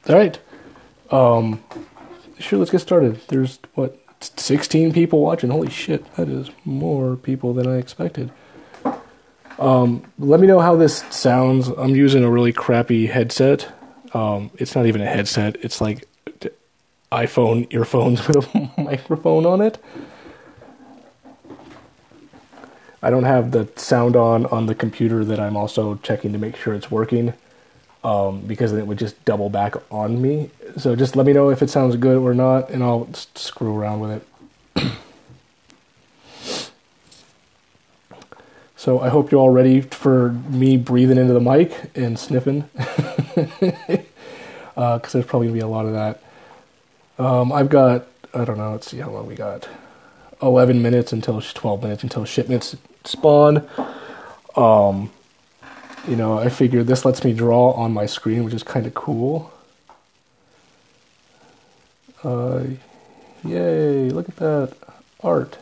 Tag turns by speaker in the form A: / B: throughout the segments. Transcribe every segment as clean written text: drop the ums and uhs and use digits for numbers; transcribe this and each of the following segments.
A: All right. Sure, let's get started. There's, what, 16 people watching? Holy shit, that is more people than I expected. Let me know how this sounds. I'm using a really crappy headset. It's not even a headset. It's like iPhone earphones with a microphone on it. I don't have the sound on the computer that I'm also checking to make sure it's working, because then it would just double back on me. So just let me know if it sounds good or not, and I'll screw around with it. So I hope you're all ready for me breathing into the mic and sniffing, because there's probably going to be a lot of that. I've got, I don't know, let's see how long we got. 11 minutes until 12 minutes until shipments spawn. You know, I figured this lets me draw on my screen, which is kind of cool. Yay, look at that art.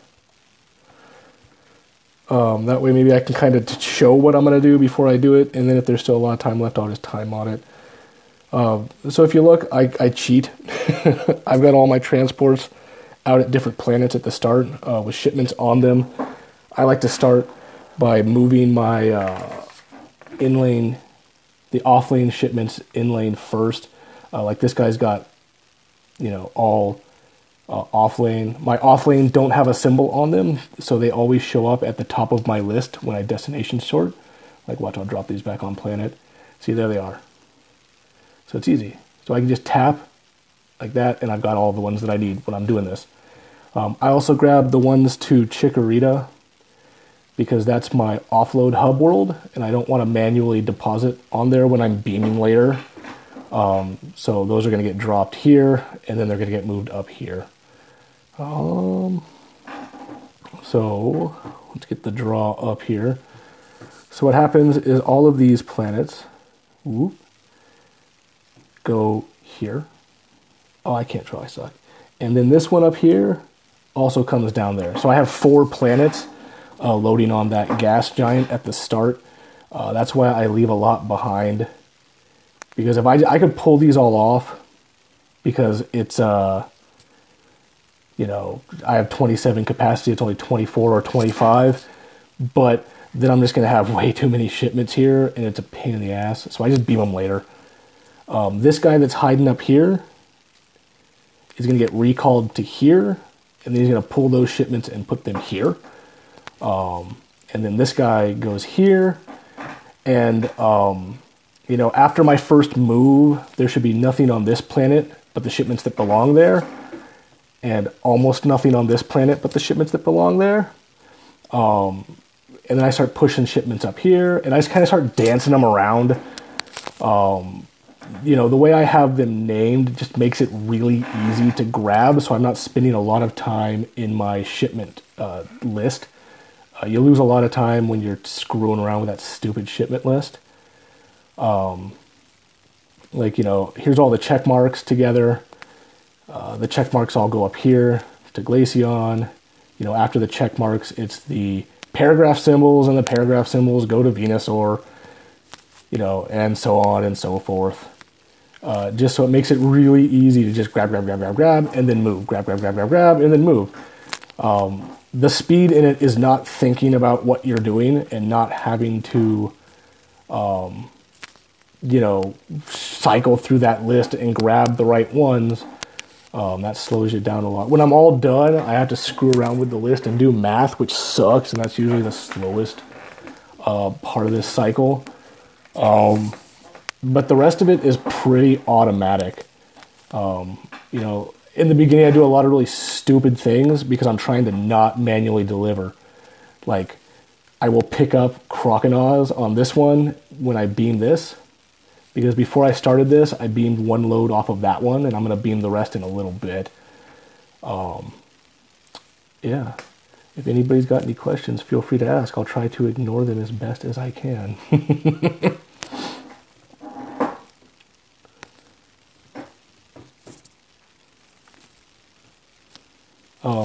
A: That way maybe I can kind of show what I'm going to do before I do it, and then if there's still a lot of time left, I'll just time on it. So if you look, I cheat. I've got all my transports out at different planets at the start, with shipments on them. I like to start by moving my inlane, the off-lane shipments inlane first. Like this guy's got, you know, all off-lane. My off-lane don't have a symbol on them, so they always show up at the top of my list when I destination sort. Like, watch, I'll drop these back on planet. See, there they are. So it's easy. So I can just tap like that, and I've got all the ones that I need when I'm doing this. I also grab the ones to Chikorita, because that's my offload hub world, and I don't want to manually deposit on there when I'm beaming later. So those are going to get dropped here, and then they're going to get moved up here. So let's get the draw up here. So what happens is all of these planets go here. Oh, I can't draw, I suck. And then this one up here also comes down there. So I have 4 planets loading on that gas giant at the start. That's why I leave a lot behind. Because if I could pull these all off, because it's, you know, I have 27 capacity, it's only 24 or 25, but then I'm just going to have way too many shipments here, and it's a pain in the ass, so I just beam them later. This guy that's hiding up here is going to get recalled to here, and then he's going to pull those shipments and put them here. And then this guy goes here, and, you know, after my first move, there should be nothing on this planet but the shipments that belong there, and almost nothing on this planet but the shipments that belong there. And then I start pushing shipments up here, and I just kind of start dancing them around. You know, the way I have them named just makes it really easy to grab, so I'm not spending a lot of time in my shipment list. You lose a lot of time when you're screwing around with that stupid shipment list. Like, you know, here's all the check marks together. The check marks all go up here to Glaceon. You know, after the check marks, it's the paragraph symbols, and the paragraph symbols go to Venusaur, you know, and so on and so forth. Just so it makes it really easy to just grab, and then move. Grab, and then move. The speed in it is not thinking about what you're doing and not having to, you know, cycle through that list and grab the right ones. That slows you down a lot. When I'm all done, I have to screw around with the list and do math, which sucks, and that's usually the slowest part of this cycle. But the rest of it is pretty automatic. You know, in the beginning, I do a lot of really stupid things because I'm trying to not manually deliver. Like, I will pick up Croconaws on this one when I beam this, because before I started this, I beamed one load off of that one, and I'm going to beam the rest in a little bit. Yeah. If anybody's got any questions, feel free to ask. I'll try to ignore them as best as I can.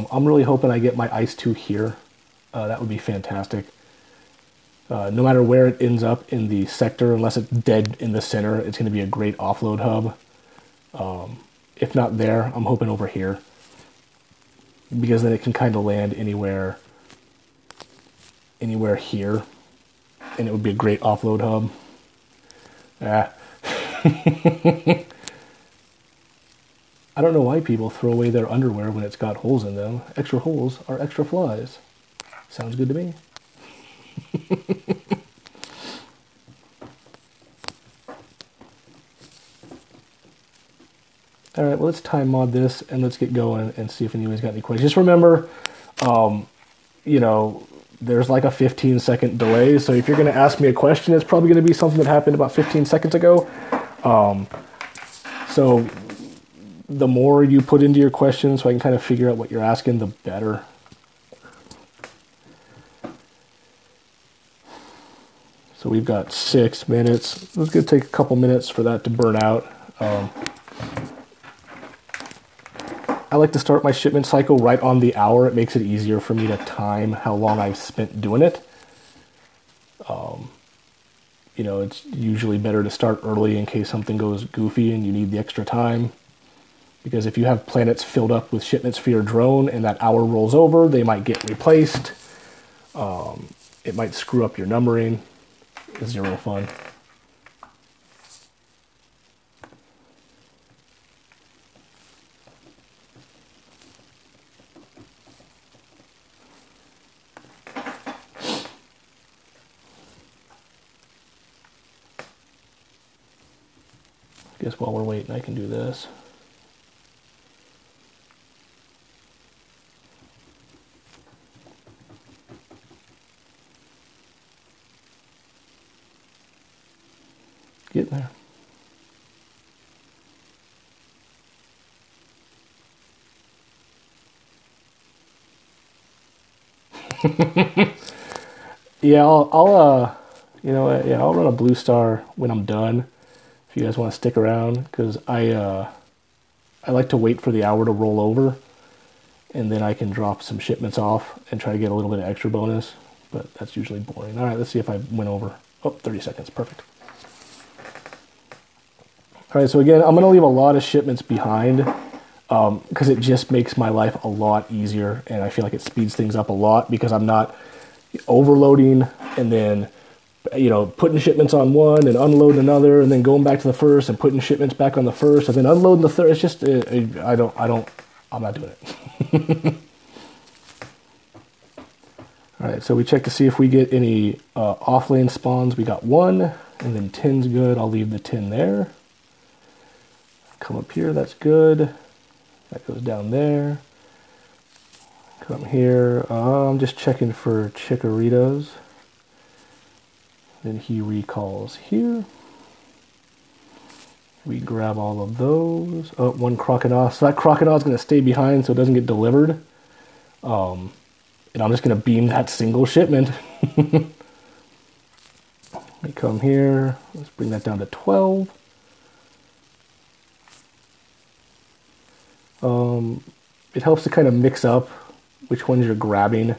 A: I'm really hoping I get my Ice 2 here. That would be fantastic. No matter where it ends up in the sector, unless it's dead in the center, it's going to be a great offload hub. If not there, I'm hoping over here, because then it can kind of land anywhere here, and it would be a great offload hub. I don't know why people throw away their underwear when it's got holes in them. Extra holes are extra flies. Sounds good to me. All right, well, let's time mod this and let's get going and see if anybody's got any questions. Just remember, you know, there's like a 15-second delay. So if you're going to ask me a question, it's probably going to be something that happened about 15 seconds ago. So the more you put into your question so I can kind of figure out what you're asking, the better. So we've got 6 minutes. It's going to take a couple minutes for that to burn out. I like to start my shipment cycle right on the hour. It makes it easier for me to time how long I've spent doing it. You know, it's usually better to start early in case something goes goofy and you need the extra time. Because if you have planets filled up with shipments for your drone and that hour rolls over, they might get replaced. It might screw up your numbering. It's zero fun. I guess while we're waiting, I can do this. Get there. Yeah, you know what? Yeah, I'll run a blue star when I'm done. If you guys want to stick around, because I like to wait for the hour to roll over, and then I can drop some shipments off and try to get a little bit of extra bonus. But that's usually boring. All right, let's see if I went over. Oh, 30 seconds, perfect. All right, so again, I'm going to leave a lot of shipments behind because it just makes my life a lot easier, and I feel like it speeds things up a lot because I'm not overloading and then, you know, putting shipments on one and unloading another and then going back to the first and putting shipments back on the first and then unloading the third. It's just, I'm not doing it. All right, so we check to see if we get any off-lane spawns. We got 1, and then 10's good. I'll leave the 10 there. Come up here, that's good. That goes down there. Come here. I'm just checking for Chicaritos. Then he recalls here. We grab all of those. Oh, 1 crocodile. So that crocodile is going to stay behind so it doesn't get delivered. And I'm just going to beam that single shipment. We come here. Let's bring that down to 12. It helps to kind of mix up which ones you're grabbing,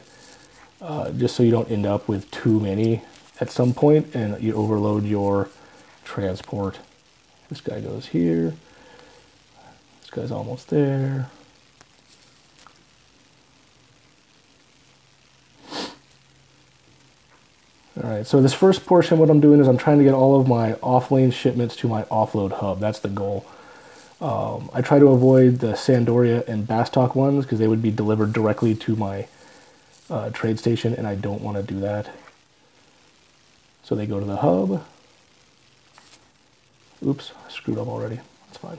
A: just so you don't end up with too many at some point and you overload your transport. This guy goes here. This guy's almost there. All right, so this first portion, what I'm doing is I'm trying to get all of my off-lane shipments to my offload hub. That's the goal. I try to avoid the Sandoria and Bastok ones because they would be delivered directly to my trade station, and I don't want to do that. So they go to the hub. Oops, I screwed up already. That's fine.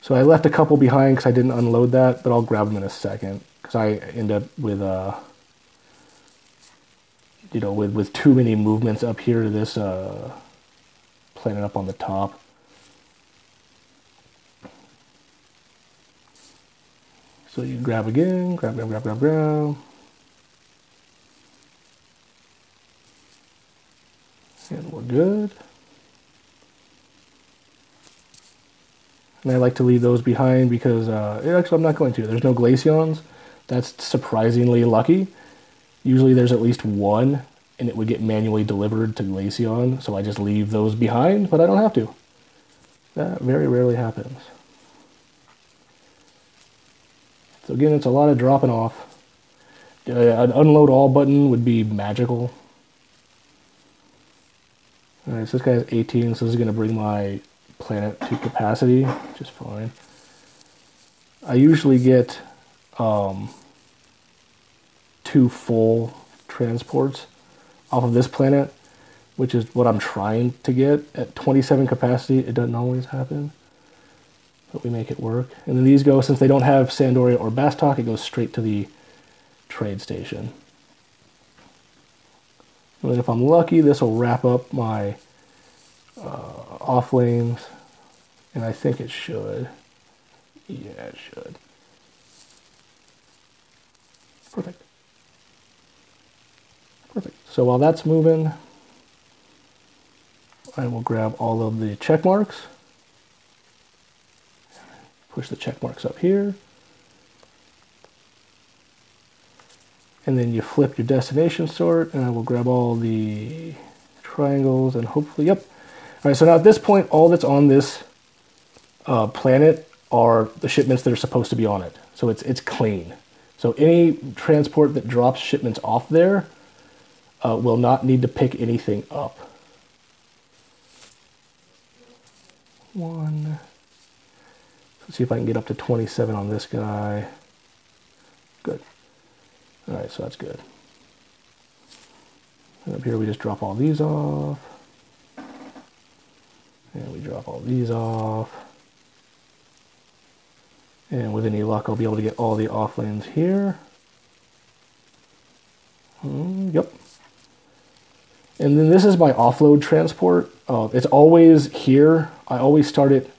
A: So I left a couple behind because I didn't unload that, but I'll grab them in a second because I end up with you know, with too many movements up here to this planet up on the top. So you grab again, grab. And we're good. And I like to leave those behind because, actually I'm not going to. There's no glaceons. That's surprisingly lucky. Usually there's at least 1, and it would get manually delivered to Glaceon, so I just leave those behind, but I don't have to. That very rarely happens. So again, it's a lot of dropping off. An unload all button would be magical. Alright, so this guy has 18, so this is going to bring my planet to capacity, which is fine. I usually get 2 full transports off of this planet, which is what I'm trying to get. At 27 capacity, it doesn't always happen, but we make it work. And then these go, since they don't have Sandoria or Bastok, it goes straight to the trade station. And then if I'm lucky, this will wrap up my off lanes, and I think it should. Yeah, it should. Perfect. Perfect. So while that's moving, I will grab all of the check marks. Push the check marks up here. And then you flip your destination sort, and I will grab all the triangles and hopefully, yep. All right, so now at this point, all that's on this planet are the shipments that are supposed to be on it. So it's clean. So any transport that drops shipments off there will not need to pick anything up. One. Let's see if I can get up to 27 on this guy. Good. All right, so that's good. And up here we just drop all these off. And we drop all these off. And with any luck, I'll be able to get all the off lanes here. Yep. And then this is my offload transport. It's always here. I always start it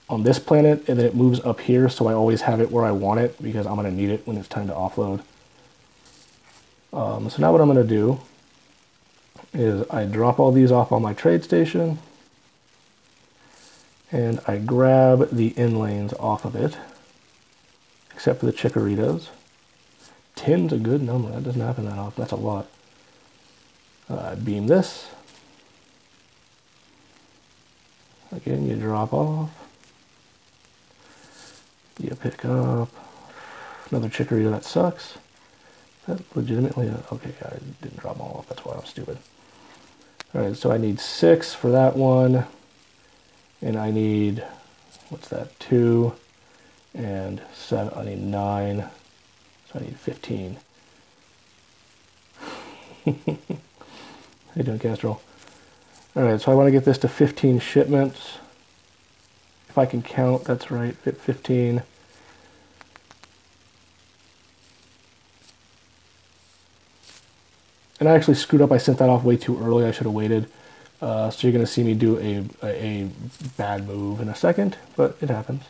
A: on this planet, and then it moves up here, so I always have it where I want it, because I'm going to need it when it's time to offload. So now what I'm going to do is I drop all these off on my trade station, and I grab the in lanes off of it, except for the Chicaritas. 10's a good number. That doesn't happen that often. That's a lot. Beam this. Again, you drop off. You pick up another Chikorita. That sucks. Is that legitimately okay? I didn't drop them all off. That's why I'm stupid. All right, so I need 6 for that one, and I need, what's that? 2 and 7. I need 9. So I need 15. How you doing, Castrol? All right, so I want to get this to 15 shipments. If I can count, that's right, 15. And I actually screwed up. I sent that off way too early. I should have waited. So you're going to see me do a bad move in a second, but it happens.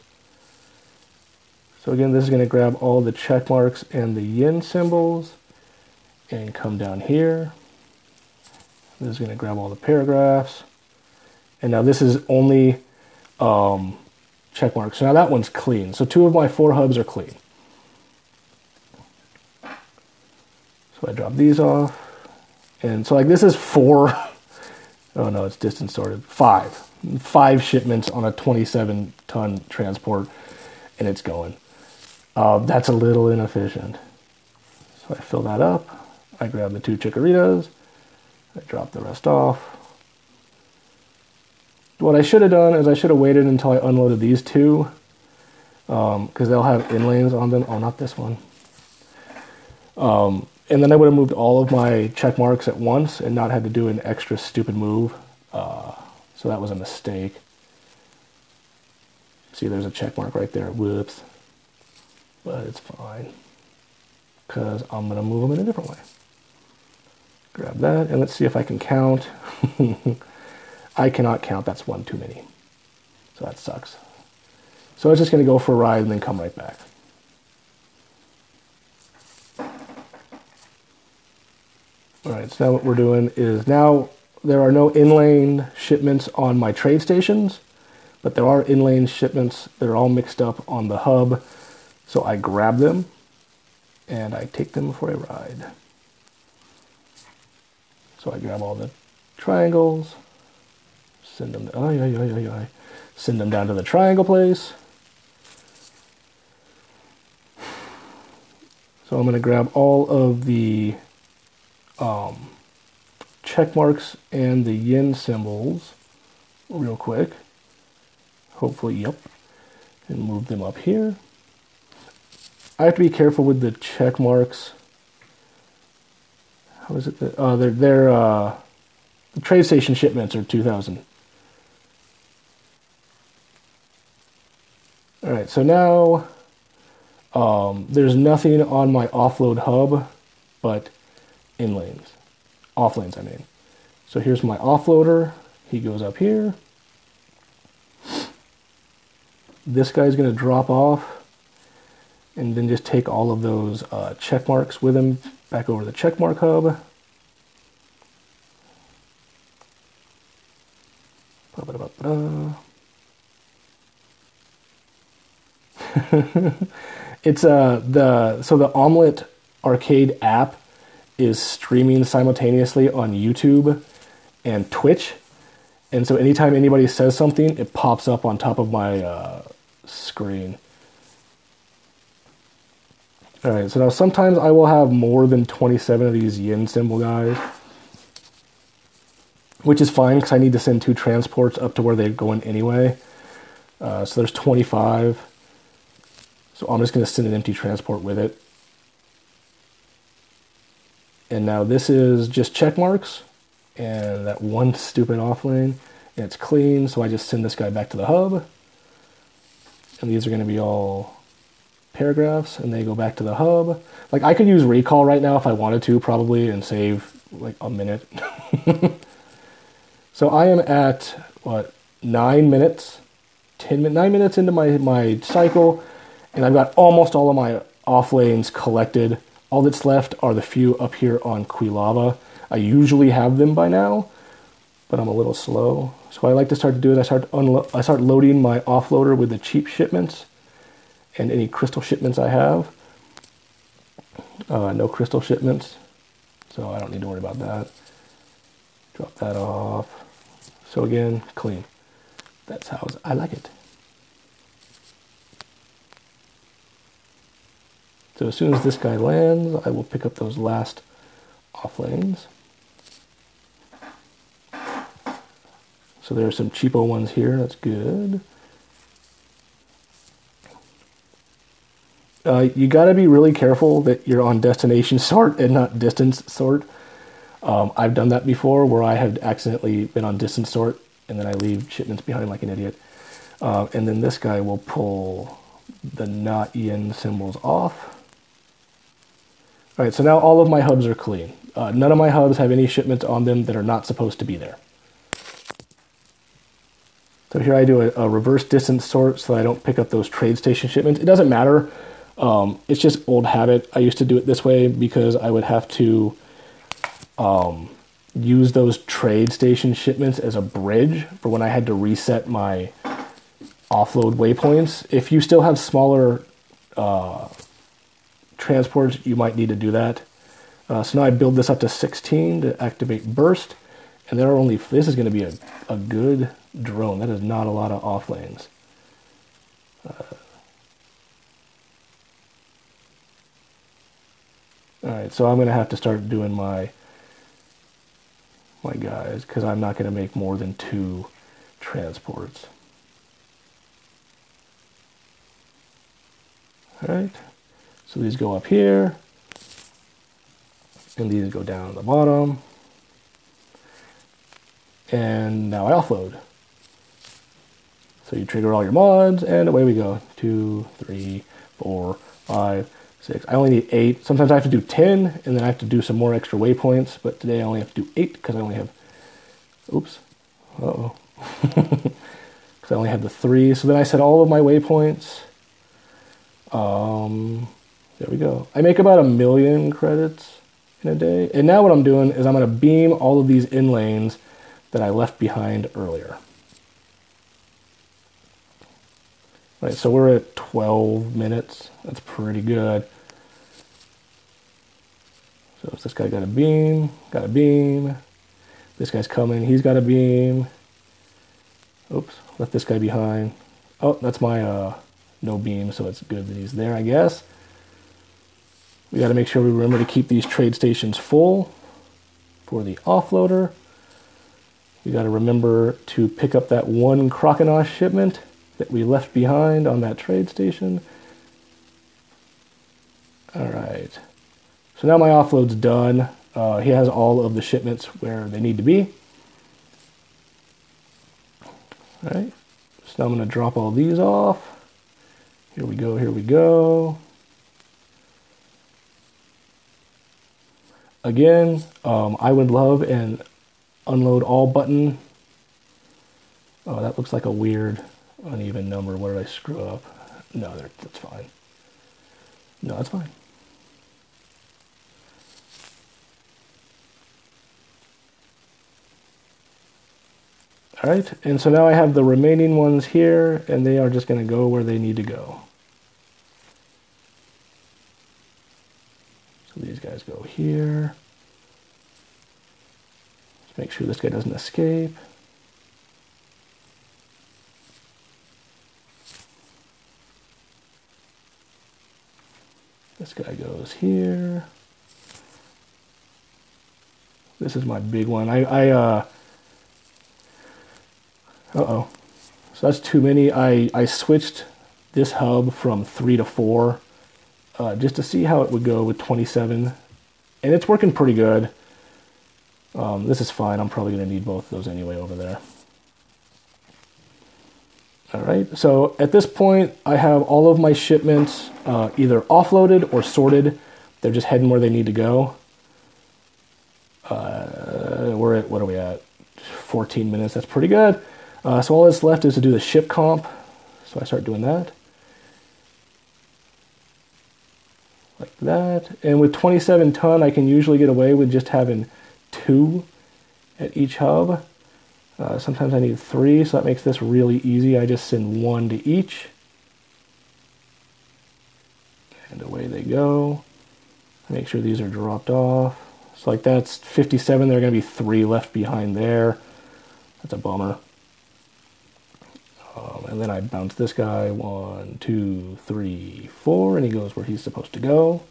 A: So again, this is going to grab all the check marks and the yin symbols and come down here. This is going to grab all the paragraphs. And now this is only check marks. So now that one's clean. So 2 of my 4 hubs are clean. So I drop these off. And so like this is 4. Oh no, it's distance sorted. 5 shipments on a 27-ton transport, and it's going. That's a little inefficient. So I fill that up. I grab the 2 Chicaritas. I drop the rest off. What I should have done is I should have waited until I unloaded these 2, because they'll have inlanes on them. Oh, not this one. And then I would have moved all of my check marks at once and not had to do an extra stupid move. So that was a mistake. See, there's a check mark right there. Whoops. But it's fine, because I'm going to move them in a different way. Grab that, and let's see if I can count. I cannot count. That's 1 too many. So that sucks. So it's just going to go for a ride and then come right back. All right, so now what we're doing is now there are no inlane shipments on my trade stations, but there are inlane shipments that are all mixed up on the hub. So I grab them and I take them for a ride. So I grab all the triangles, send them to, send them down to the triangle place. So I'm going to grab all of the check marks and the yen symbols real quick. Hopefully, yep. And move them up here. I have to be careful with the check marks. How is it that, the trade station shipments are 2000. All right, so now there's nothing on my offload hub but in lanes. Off lanes, I mean. So here's my offloader. He goes up here. This guy's going to drop off and then just take all of those check marks with him back over the check mark hub. It's the Omelet Arcade app is streaming simultaneously on YouTube and Twitch, and so anytime anybody says something, it pops up on top of my screen. All right, so now sometimes I will have more than 27 of these yen symbol guys, which is fine because I need to send 2 transports up to where they're going anyway. So there's 25. So I'm just going to send an empty transport with it. And now this is just check marks and that one stupid off lane. And it's clean, so I just send this guy back to the hub. And these are going to be all paragraphs, and they go back to the hub. Like, I could use recall right now if I wanted to, probably, and save like a minute. So I am at, what, 9 minutes? 9 minutes into my cycle, and I've got almost all of my off lanes collected. All that's left are the few up here on Quilava. I usually have them by now, but I'm a little slow. So what I like to start to do is I start loading my offloader with the cheap shipments and any crystal shipments I have. No crystal shipments, so I don't need to worry about that. Drop that off. So again, clean. That's how I like it. So as soon as this guy lands, I will pick up those last off lanes. So there are some cheapo ones here. That's good. You got to be really careful that you're on destination sort and not distance sort. I've done that before where I have accidentally been on distance sort and then I leave shipments behind like an idiot. And then this guy will pull the not yen symbols off. All right, so now all of my hubs are clean. None of my hubs have any shipments on them that are not supposed to be there. So here I do a reverse distance sort so I don't pick up those trade station shipments. It doesn't matter. It's just old habit. I used to do it this way because I would have to use those trade station shipments as a bridge for when I had to reset my offload waypoints. If you still have smaller transports, you might need to do that. So now I build this up to 16 to activate burst, and there are only, this is going to be a good drone. That is not a lot of off lanes. All right, so I'm going to have to start doing my guys because I'm not going to make more than 2 transports. All right, so these go up here, and these go down at the bottom. And now I offload. So you trigger all your mods, and away we go. 2, 3, 4, 5, 6. I only need 8. Sometimes I have to do 10, and then I have to do some more extra waypoints, but today I only have to do 8 because I only have, oops, uh-oh. Because I only have the 3. So then I set all of my waypoints. There we go. I make about 1 million credits in a day. And now what I'm doing is I'm going to beam all of these in lanes that I left behind earlier. All right, so we're at 12 minutes. That's pretty good. So this guy got a beam, got a beam. This guy's coming, he's got a beam. Oops, left this guy behind. Oh, that's my no beam, so it's good that he's there, I guess. We got to make sure we remember to keep these trade stations full for the offloader. We got to remember to pick up that one Croconosh shipment that we left behind on that trade station. All right. So now my offload's done. He has all of the shipments where they need to be. All right. So now I'm going to drop all these off. Here we go, here we go. Again, I would love an unload all button. Oh, that looks like a weird uneven number. What did I screw up? No, that's fine. No, that's fine. All right, and so now I have the remaining ones here, and they are just going to go where they need to go. So these guys go here. Let's make sure this guy doesn't escape. This guy goes here. This is my big one. Uh-oh. So that's too many. I switched this hub from 3 to 4 just to see how it would go with 27. And it's working pretty good. This is fine. I'm probably going to need both of those anyway over there. All right. So at this point, I have all of my shipments either offloaded or sorted. They're just heading where they need to go. We're at, what are we at? 14 minutes. That's pretty good. So all that's left is to do the ship comp. So I start doing that. Like that. And with 27 ton, I can usually get away with just having 2 at each hub. Sometimes I need 3, so that makes this really easy. I just send 1 to each. And away they go. Make sure these are dropped off. So like that's 57, there are going to be 3 left behind there. That's a bummer. And then I bounce this guy 1, 2, 3, 4, and he goes where he's supposed to go.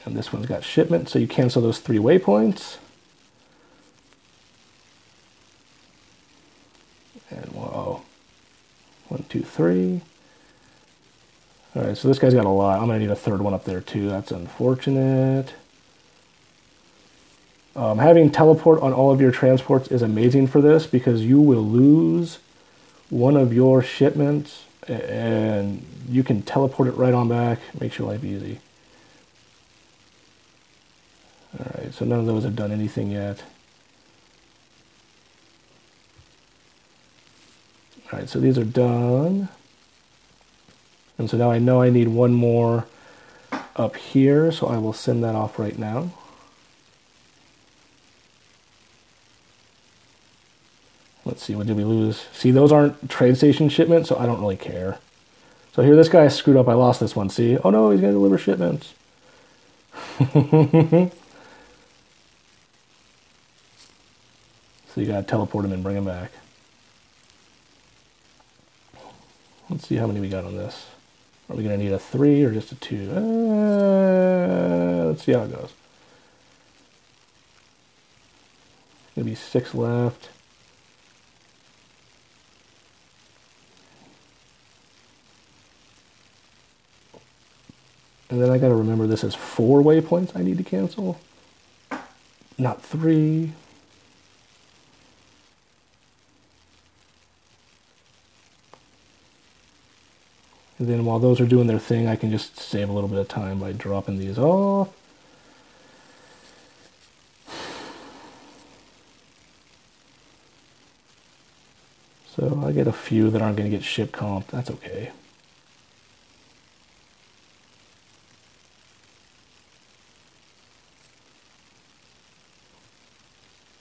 A: And this one's got shipment, so you cancel those 3 waypoints. And whoa, 1, 2, 3. All right, so this guy's got a lot. I'm gonna need a 3rd one up there too. That's unfortunate. Having teleport on all of your transports is amazing for this because you will lose one of your shipments and you can teleport it right on back. Makes your life easy. All right, so none of those have done anything yet. All right, so these are done. And so now I know I need 1 more up here, so I will send that off right now. Let's see, what did we lose? See, those aren't trade station shipments, so I don't really care. So here, this guy screwed up. I lost this one, see? Oh no, he's going to deliver shipments. So you got to teleport him and bring him back. Let's see how many we got on this. Are we going to need a 3 or just a 2? Let's see how it goes. Maybe 6 left. And then I got to remember this is 4 waypoints I need to cancel, not 3. And then while those are doing their thing, I can just save a little bit of time by dropping these off. So I get a few that aren't going to get ship comp. That's okay.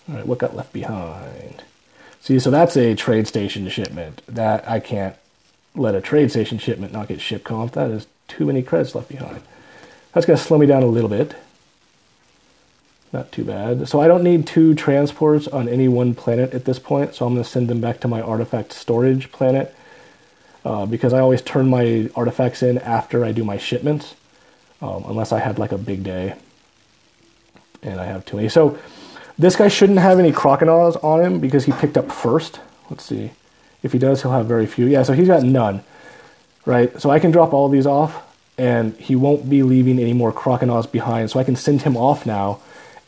A: All right, what got left behind? See, so that's a trade station shipment. That I can't let a trade station shipment not get ship comp. That is too many credits left behind. That's going to slow me down a little bit. Not too bad. So I don't need 2 transports on any one planet at this point, so I'm going to send them back to my artifact storage planet, because I always turn my artifacts in after I do my shipments, unless I had like a big day, and I have too many. So this guy shouldn't have any crocodiles on him because he picked up first. Let's see. If he does, he'll have very few. Yeah, so he's got none, right? So I can drop all of these off, and he won't be leaving any more crocodiles behind, so I can send him off now,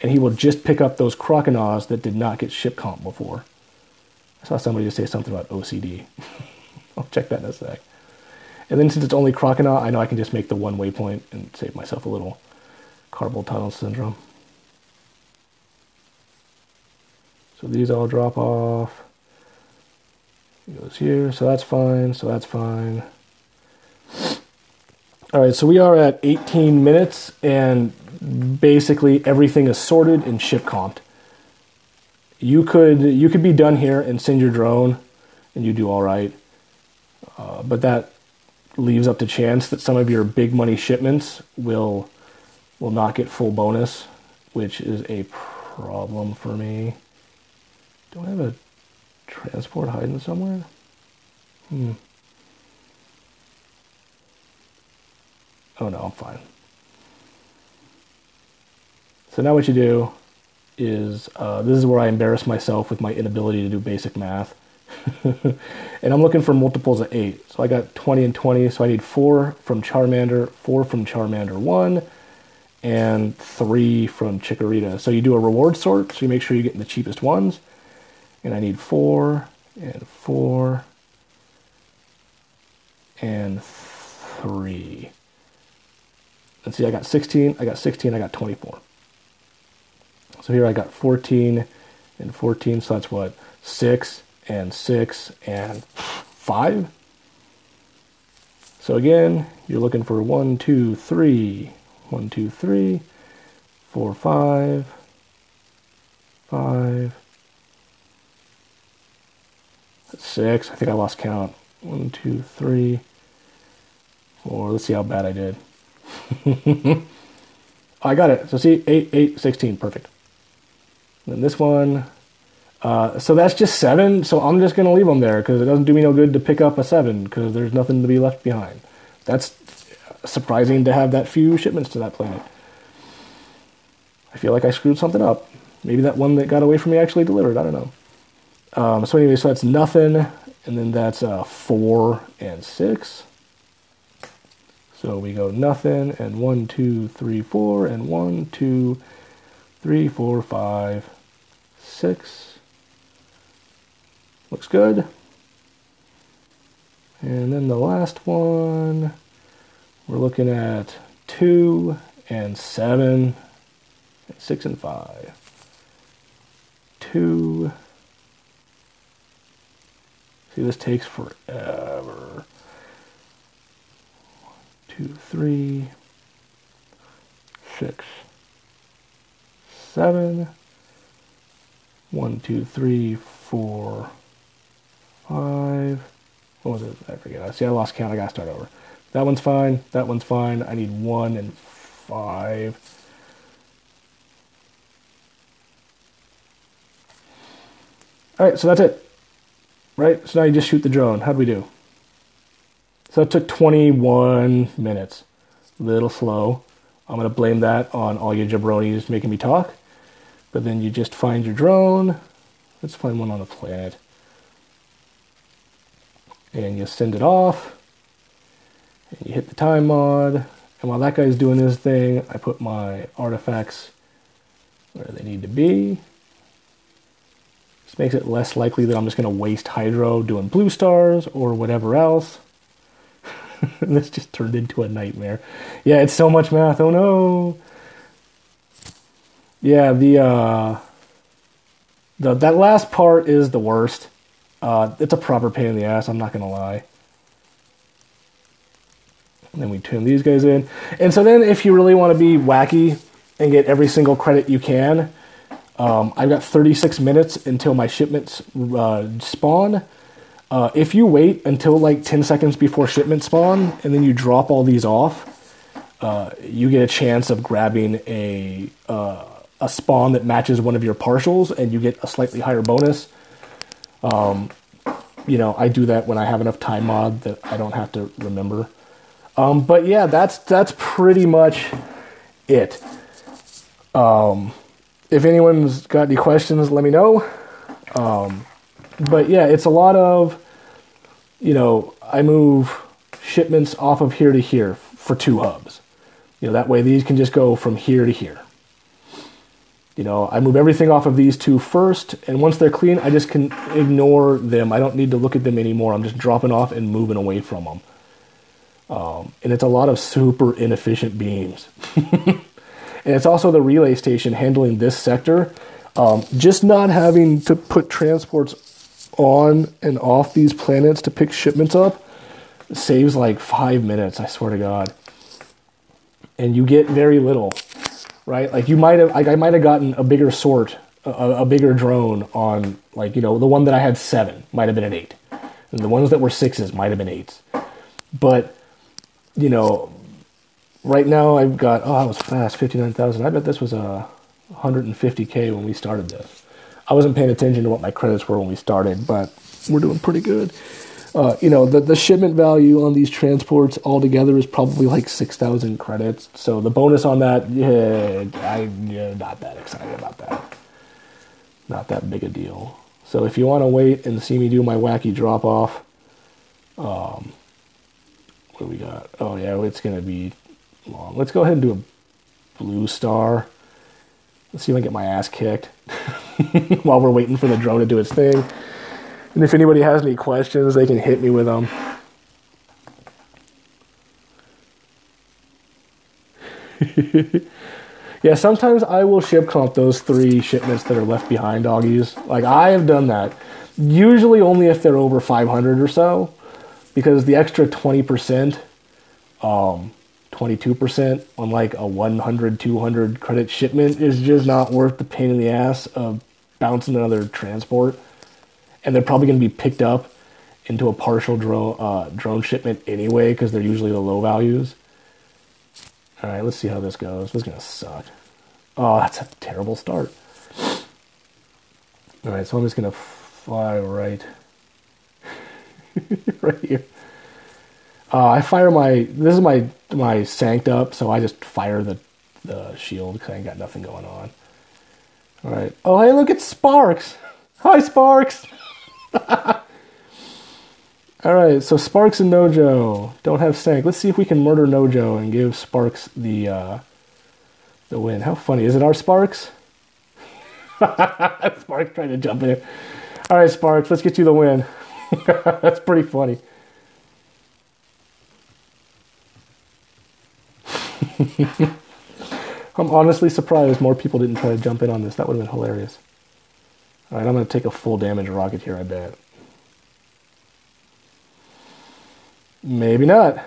A: and he will just pick up those crocodiles that did not get ship comp before. I saw somebody just say something about OCD. I'll check that in a sec. And then since it's only crocodile, I know I can just make the 1 waypoint and save myself a little carpal tunnel syndrome. So these all drop off. It goes here, so that's fine, so that's fine. All right, so we are at 18 minutes, and basically everything is sorted and ship comped. You could be done here and send your drone, and you do all right. But that leaves up to chance that some of your big money shipments will not get full bonus, which is a problem for me. Do I have a transport hiding somewhere? Oh no, I'm fine. So now what you do is, this is where I embarrass myself with my inability to do basic math. And I'm looking for multiples of 8. So I got 20 and 20, so I need 4 from Charmander, 4 from Charmander 1, and 3 from Chikorita. So you do a reward sort, so you make sure you're getting the cheapest ones. And I need 4, and 4, and 3. Let's see, I got 16, I got 16, I got 24. So here I got 14 and 14, so that's what? 6 and 6 and 5. So again, you're looking for 1, 2, 3, 1, 2, 3, 4, 5, 5, 6. I think I lost count. 1, 2, 3, 4. Let's see how bad I did. I got it. So see, 8, 8, 16. Perfect. And then this one. So that's just 7. So I'm just going to leave them there because it doesn't do me no good to pick up a 7 because there's nothing to be left behind. That's surprising to have that few shipments to that planet. I feel like I screwed something up. Maybe that one that got away from me actually delivered. I don't know. So anyway, so that's nothing. And then that's 4 and 6. So we go nothing and 1, 2, 3, 4 and 1, 2, 3, 4, 5, 6. Looks good. And then the last one, we're looking at 2 and 7 and 6 and 5. 2. See, this takes forever. 2, 3, 6, 7. 1, 2, 3, 4, 5. What was it? I forget. See, I lost count. I gotta start over. That one's fine. That one's fine. I need 1 and 5. All right, so that's it. Right? So now you just shoot the drone. How'd we do? So it took 21 minutes. A little slow. I'm going to blame that on all you jabronis making me talk. But then you just find your drone. Let's find one on the planet. And you send it off. And you hit the time mod. And while that guy's doing his thing, I put my artifacts where they need to be. This makes it less likely that I'm just going to waste hydro doing blue stars or whatever else. This just turned into a nightmare. Yeah, it's so much math. Oh no. Yeah, that last part is the worst. It's a proper pain in the ass, I'm not going to lie. And then we turn these guys in. And so then if you really want to be wacky and get every single credit you can, I've got 36 minutes until my shipments spawn. If you wait until like 10 seconds before shipment spawn and then you drop all these off, you get a chance of grabbing a a spawn that matches one of your partials and you get a slightly higher bonus. You know, I do that when I have enough time mod that I don't have to remember. But yeah, that's pretty much it. If anyone's got any questions, let me know. But yeah, it's a lot of, you know, I move shipments off of here to here for 2 hubs. You know, that way these can just go from here to here. You know, I move everything off of these 2 first, and once they're clean, I just can ignore them. I don't need to look at them anymore. I'm just dropping off and moving away from them. And it's a lot of super inefficient beams. And it's also the relay station handling this sector. Just not having to put transports on and off these planets to pick shipments up saves like 5 minutes, I swear to God. And you get very little, right? Like you might have, like I might have gotten a bigger sort, a bigger drone on, like, you know, the one that I had 7 might have been an 8. And the ones that were 6s might have been 8s. But, you know, right now I've got, oh, I was fast, 59,000. I bet this was 150K when we started this. I wasn't paying attention to what my credits were when we started, but we're doing pretty good. You know, the shipment value on these transports altogether is probably like 6,000 credits. So the bonus on that, yeah, I'm not that excited about that. Not that big a deal. So if you want to wait and see me do my wacky drop off, what do we got? Oh yeah, it's going to be long. Let's go ahead and do a blue star. Let's see if I can get my ass kicked while we're waiting for the drone to do its thing. And if anybody has any questions, they can hit me with them. Yeah, sometimes I will ship comp those 3 shipments that are left behind, doggies. Like, I have done that. Usually only if they're over 500 or so. Because the extra 20%, 22% on like a 100, 200 credit shipment is just not worth the pain in the ass of bouncing another transport. And they're probably going to be picked up into a partial drone shipment anyway, because they're usually the low values. All right, let's see how this goes. This is going to suck. Oh, that's a terrible start. All right, so I'm just going to fly right, right here. I fire this is my sanked up, so I just fire the shield because I ain't got nothing going on. All right. Oh, hey, look, it's Sparks. Hi, Sparks. All right, so Sparks and Nojo don't have Stank. Let's see if we can murder Nojo and give Sparks the win. How funny. Is it our Sparks? Sparks trying to jump in. All right, Sparks, let's get you the win. That's pretty funny. I'm honestly surprised more people didn't try to jump in on this. That would have been hilarious. All right, I'm going to take a full damage rocket here, I bet. Maybe not.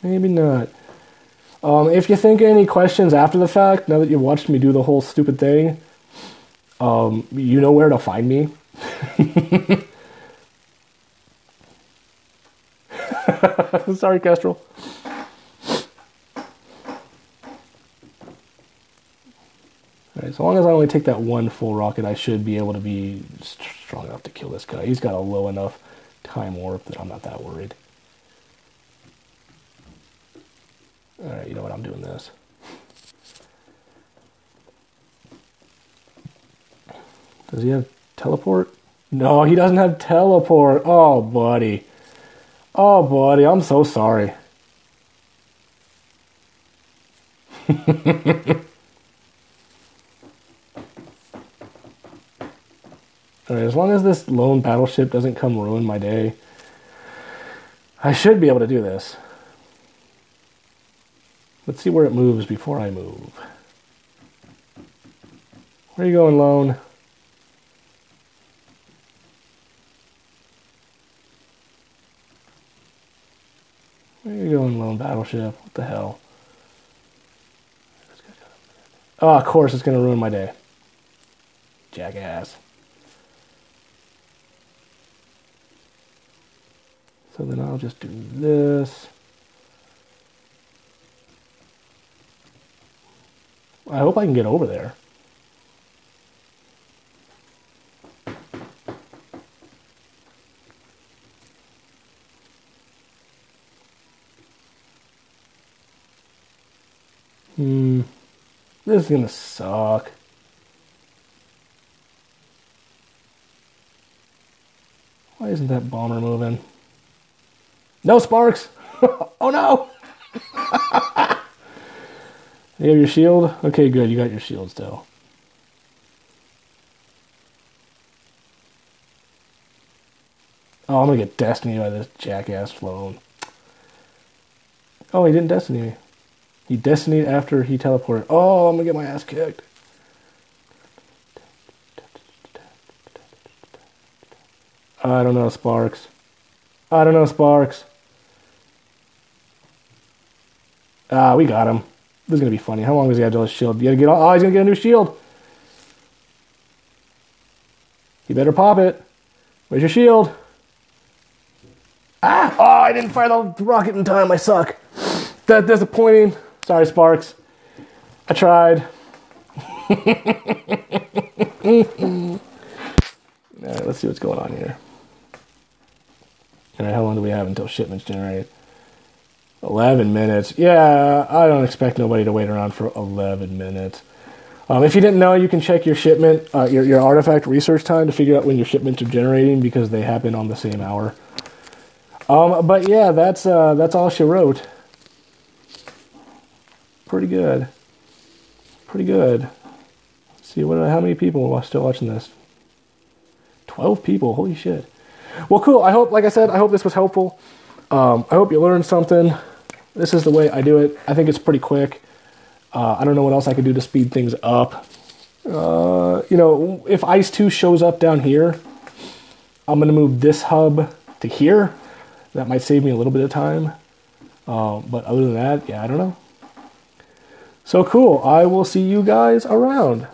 A: Maybe not. If you think of any questions after the fact, now that you've watched me do the whole stupid thing, you know where to find me. Sorry, Kestrel. Alright, so long as I only take that 1 full rocket, I should be able to be strong enough to kill this guy. He's got a low enough time warp that I'm not that worried. Alright, you know what? I'm doing this. Does he have teleport? No, he doesn't have teleport. Oh, buddy. Oh, buddy, I'm so sorry. Alright, as long as this lone battleship doesn't come ruin my day, I should be able to do this. Let's see where it moves before I move. Where are you going, lone? Where are you going, lone battleship? What the hell? Oh, of course it's going to ruin my day. Jackass. So then I'll just do this. I hope I can get over there. This is gonna suck. Why isn't that bomber moving? No sparks! Oh no! You have your shield? Okay, good. You got your shield still. Oh, I'm gonna get Destiny by this jackass flown. Oh, he didn't Destiny me. He Destinied after he teleported. Oh, I'm gonna get my ass kicked. I don't know, Sparks. I don't know, Sparks. Ah, we got him. This is gonna be funny. How long does he have to his shield? You gotta get. Oh, he's gonna get a new shield. You better pop it. Where's your shield? Ah! Oh, I didn't fire the rocket in time. I suck. That's disappointing. Sorry, Sparks. I tried. Alright, let's see what's going on here. Alright, how long do we have until shipments generate? 11 minutes. Yeah, I don't expect nobody to wait around for 11 minutes. If you didn't know, you can check your shipment, your artifact research time to figure out when your shipments are generating because they happen on the same hour. But yeah, that's all she wrote. Pretty good. Pretty good. Let's see, how many people are still watching this? 12 people. Holy shit. Well, cool. I hope, like I said, I hope this was helpful. I hope you learned something. This is the way I do it. I think it's pretty quick. I don't know what else I could do to speed things up. You know, if Ice 2 shows up down here, I'm going to move this hub to here. That might save me a little bit of time. But other than that, yeah, I don't know. So cool. I will see you guys around.